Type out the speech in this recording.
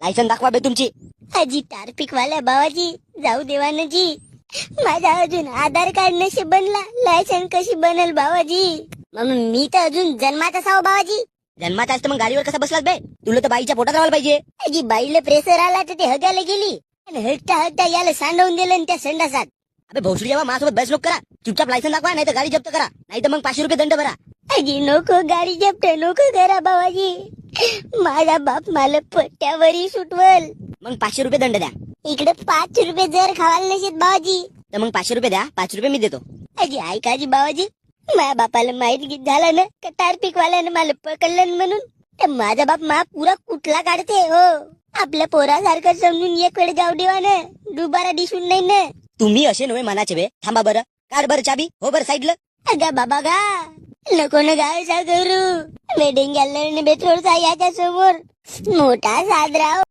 Licence दाखवा बे तुमची. आजी टारपिक वाल्या भावाजी जाऊ देवानं जी. माझा अजून आधार कार्ड नशी बनला, लायसन कशी बनल भावाजी. मग मी तर अजून जन्माचा साव भावाजी. जन्मात आहेस तर मग गाडीवर कसा बसलास बे? तुला तर बाईच्या पोटात राहायला पाहिजे. आजी बाईला प्रेशर आला तर ते हगायला गेली आणि हट्टा हट्टा याला सांडवून दिलं आणि त्या संडासात. अबे भोसडी जेव्हा माझ्यासोबत बस लोक करा. चुपचाप लायसन दाखवा, नाही तर गाडी जप्त करा, नाही तर मग 500 रुपये दंड भरा. आजी नको गाडी जप्त नको करा भावाजी. माझा बाप मला पट्ट्यावरी सुटवल. मग 500 रुपये दंड द्या. इकडे 5 रुपये जर खावायला नसेत भावाजी तर मग 500 रुपये द्या, 5 रुपये मी देतो. आजी ऐका आजी भावाजी, माझ्या बापाला माहिती झालं ना का टारपिक वाल्यानं मला पकडलं म्हणून, तर माझा बाप मा पुरा कुठला काढते हो. आपल्या पोरासारखं समजून एक वेळ जाऊ देवा ना, दुबारा दिसून नाही ना. तुम्ही असे नव्हे मनाचे बे. थांबा बरं, काढ बरं चाबी. हो बरं साईडला. अगा बाबा गा नको ना गायचा करू. वेडिंग गॅलरी बेथोडचा याच्या समोर मोठा साजरा